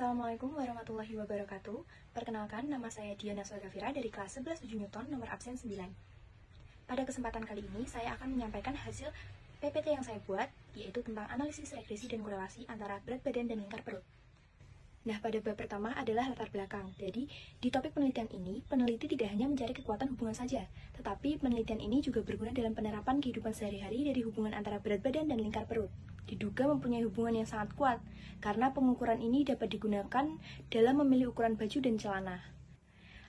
Assalamualaikum warahmatullahi wabarakatuh. Perkenalkan, nama saya Diana Swagafira dari kelas 11 7 Newton, nomor absen 9. Pada kesempatan kali ini, saya akan menyampaikan hasil PPT yang saya buat, yaitu tentang analisis regresi dan korelasi antara berat badan dan lingkar perut. Nah, pada bab pertama adalah latar belakang. Jadi, di topik penelitian ini, peneliti tidak hanya mencari kekuatan hubungan saja, tetapi penelitian ini juga berguna dalam penerapan kehidupan sehari-hari dari hubungan antara berat badan dan lingkar perut. Diduga mempunyai hubungan yang sangat kuat, karena pengukuran ini dapat digunakan dalam memilih ukuran baju dan celana.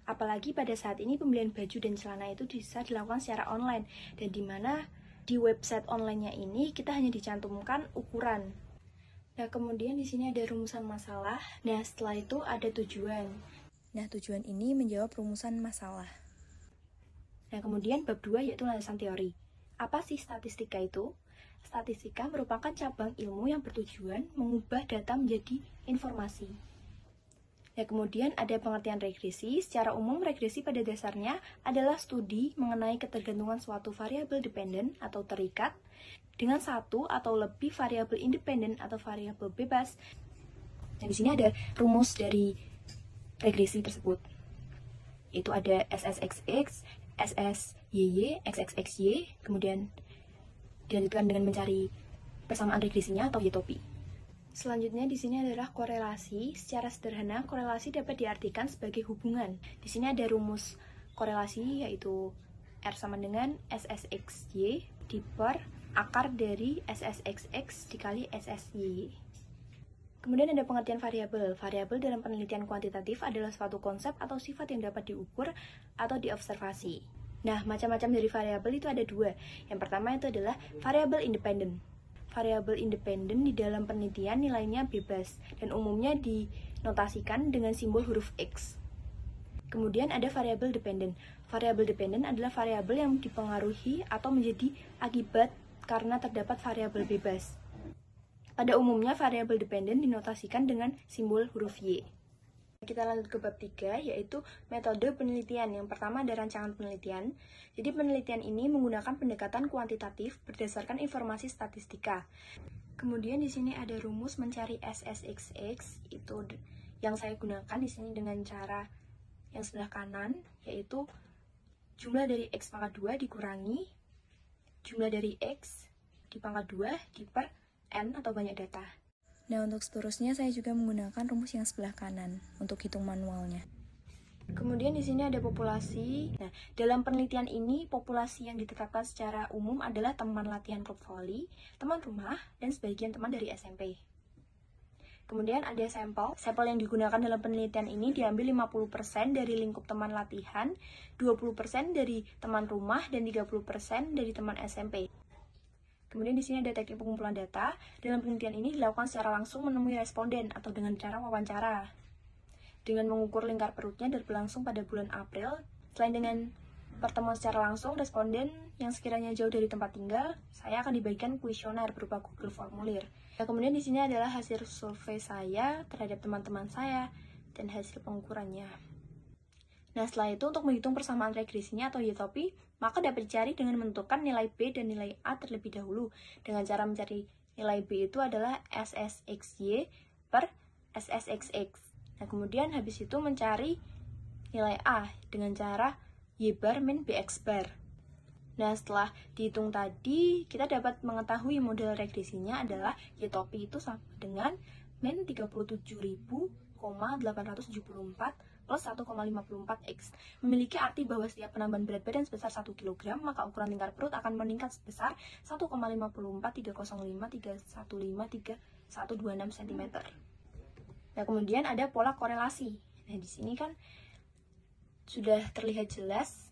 Apalagi pada saat ini pembelian baju dan celana itu bisa dilakukan secara online, dan di mana di website online-nya ini kita hanya dicantumkan ukuran. Nah, kemudian di sini ada rumusan masalah. Nah, setelah itu ada tujuan. Nah, tujuan ini menjawab rumusan masalah. Nah, kemudian bab 2 yaitu landasan teori. Apa sih statistika itu? Statistika merupakan cabang ilmu yang bertujuan mengubah data menjadi informasi. Nah, kemudian ada pengertian regresi. Secara umum, regresi pada dasarnya adalah studi mengenai ketergantungan suatu variabel dependen atau terikat dengan satu atau lebih variabel independen atau variabel bebas. Nah, di sini ada rumus dari regresi tersebut. Itu ada SSXX, SSYY, XXXY, kemudian dilanjutkan dengan mencari persamaan regresinya atau Y-topi. Selanjutnya di sini adalah korelasi. Secara sederhana, korelasi dapat diartikan sebagai hubungan. Di sini ada rumus korelasi yaitu R sama dengan SSXY diper akar dari SSXX dikali SSYY. Kemudian ada pengertian variabel. Variabel dalam penelitian kuantitatif adalah suatu konsep atau sifat yang dapat diukur atau diobservasi. Nah, macam-macam dari variabel itu ada dua. Yang pertama itu adalah variabel independen. Variabel independen di dalam penelitian nilainya bebas dan umumnya dinotasikan dengan simbol huruf X. Kemudian ada variabel dependen. Variabel dependen adalah variabel yang dipengaruhi atau menjadi akibat karena terdapat variabel bebas. Pada umumnya variabel dependen dinotasikan dengan simbol huruf Y. Kita lanjut ke bab 3, yaitu metode penelitian. Yang pertama ada rancangan penelitian. Jadi penelitian ini menggunakan pendekatan kuantitatif berdasarkan informasi statistika. Kemudian di sini ada rumus mencari SSXX, itu yang saya gunakan di sini dengan cara yang sebelah kanan, yaitu jumlah dari X pangkat 2 dikurangi jumlah dari X di pangkat 2 diper N atau banyak data. Nah, untuk seterusnya saya juga menggunakan rumus yang sebelah kanan untuk hitung manualnya. Kemudian di sini ada populasi. Nah, dalam penelitian ini populasi yang ditetapkan secara umum adalah teman latihan klub voli, teman rumah, dan sebagian teman dari SMP. Kemudian ada sampel. Sampel yang digunakan dalam penelitian ini diambil 50% dari lingkup teman latihan, 20% dari teman rumah, dan 30% dari teman SMP. Kemudian di sini ada teknik pengumpulan data. Dalam penelitian ini dilakukan secara langsung menemui responden atau dengan cara wawancara. Dengan mengukur lingkar perutnya dan berlangsung pada bulan April. Selain dengan pertemuan secara langsung, responden yang sekiranya jauh dari tempat tinggal, saya akan dibagikan kuesioner berupa Google Formulir. Nah, kemudian di sini adalah hasil survei saya terhadap teman-teman saya dan hasil pengukurannya. Nah, setelah itu untuk menghitung persamaan regresinya atau Y-topi, maka dapat dicari dengan menentukan nilai B dan nilai A terlebih dahulu. Dengan cara mencari nilai B itu adalah SSXY per SSXX. Nah, kemudian habis itu mencari nilai A dengan cara Y bar min BX bar. Nah, setelah dihitung tadi, kita dapat mengetahui model regresinya adalah Y-topi itu sama dengan min 37.874 plus 1,54x. Memiliki arti bahwa setiap penambahan berat badan sebesar 1 kg, maka ukuran lingkar perut akan meningkat sebesar 1,54305315326 cm. Nah, kemudian ada pola korelasi. Nah, di sini kan sudah terlihat jelas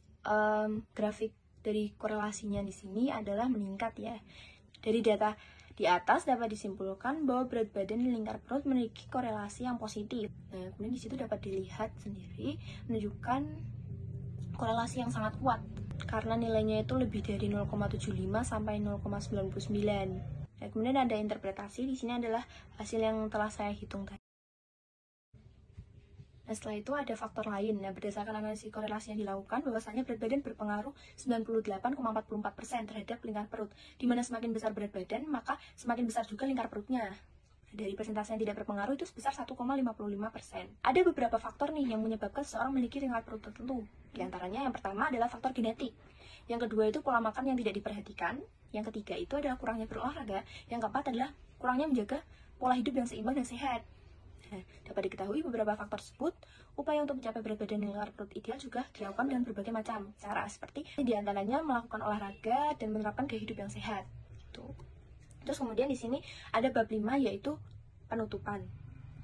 grafik dari korelasinya di sini adalah meningkat ya. Dari data di atas dapat disimpulkan bahwa berat badan dan lingkar perut memiliki korelasi yang positif. Nah, kemudian di situ dapat dilihat sendiri menunjukkan korelasi yang sangat kuat karena nilainya itu lebih dari 0,75 sampai 0,99. Nah, kemudian ada interpretasi. Di sini adalah hasil yang telah saya hitung tadi. Nah, setelah itu ada faktor lain. Nah, berdasarkan analisis korelasi yang dilakukan, bahwasanya berat badan berpengaruh 98,44% terhadap lingkar perut. Di mana semakin besar berat badan, maka semakin besar juga lingkar perutnya. Dari persentase yang tidak berpengaruh itu sebesar 1,55%. Ada beberapa faktor nih yang menyebabkan seseorang memiliki lingkar perut tertentu. Di antaranya yang pertama adalah faktor genetik. Yang kedua itu pola makan yang tidak diperhatikan. Yang ketiga itu adalah kurangnya berolahraga. Yang keempat adalah kurangnya menjaga pola hidup yang seimbang dan sehat. Nah, dapat diketahui beberapa faktor tersebut, upaya untuk mencapai berat badan dan lingkar perut ideal juga dilakukan dengan berbagai macam cara, seperti di antaranya melakukan olahraga dan menerapkan gaya hidup yang sehat. Terus kemudian di sini ada bab 5 yaitu penutupan.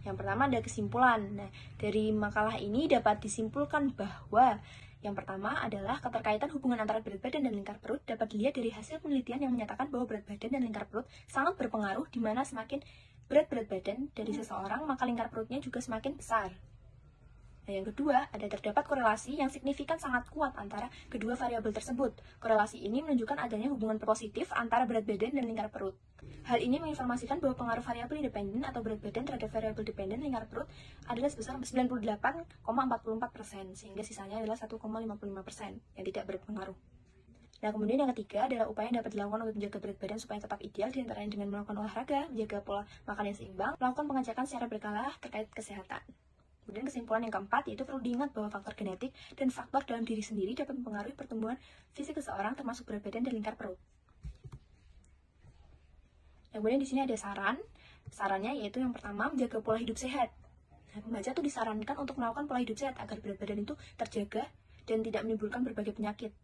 Yang pertama ada kesimpulan. Nah, dari makalah ini dapat disimpulkan bahwa yang pertama adalah keterkaitan hubungan antara berat badan dan lingkar perut dapat dilihat dari hasil penelitian yang menyatakan bahwa berat badan dan lingkar perut sangat berpengaruh, di mana semakin berat badan dari seseorang, maka lingkar perutnya juga semakin besar. Nah, yang kedua, ada terdapat korelasi yang signifikan sangat kuat antara kedua variabel tersebut. Korelasi ini menunjukkan adanya hubungan positif antara berat badan dan lingkar perut. Hal ini menginformasikan bahwa pengaruh variabel independen atau berat badan terhadap variabel dependen lingkar perut adalah sebesar 98,44%, sehingga sisanya adalah 1,55% yang tidak berpengaruh. Nah, kemudian yang ketiga adalah upaya yang dapat dilakukan untuk menjaga berat badan supaya tetap ideal, diantaranya dengan melakukan olahraga, menjaga pola makan yang seimbang, melakukan pengecekan secara berkala terkait kesehatan. Kemudian kesimpulan yang keempat yaitu perlu diingat bahwa faktor genetik dan faktor dalam diri sendiri dapat mempengaruhi pertumbuhan fisik seseorang, termasuk berat badan dan lingkar perut. Kemudian di sini ada sarannya yaitu yang pertama menjaga pola hidup sehat. Nah, pembaca tuh disarankan untuk melakukan pola hidup sehat agar berat badan itu terjaga dan tidak menimbulkan berbagai penyakit.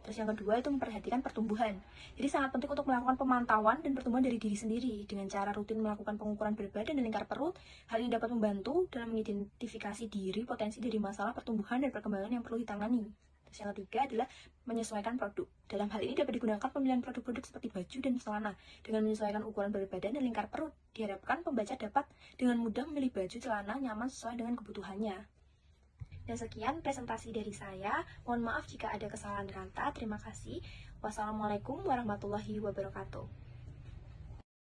Terus yang kedua itu memperhatikan pertumbuhan. Jadi sangat penting untuk melakukan pemantauan dan pertumbuhan dari diri sendiri dengan cara rutin melakukan pengukuran berat badan dan lingkar perut. Hal ini dapat membantu dalam mengidentifikasi diri potensi dari masalah pertumbuhan dan perkembangan yang perlu ditangani. Terus yang ketiga adalah menyesuaikan produk. Dalam hal ini dapat digunakan pemilihan produk-produk seperti baju dan celana. Dengan menyesuaikan ukuran berat badan dan lingkar perut, diharapkan pembaca dapat dengan mudah memilih baju celana nyaman sesuai dengan kebutuhannya. Dan sekian presentasi dari saya. Mohon maaf jika ada kesalahan kata. Terima kasih. Wassalamualaikum warahmatullahi wabarakatuh.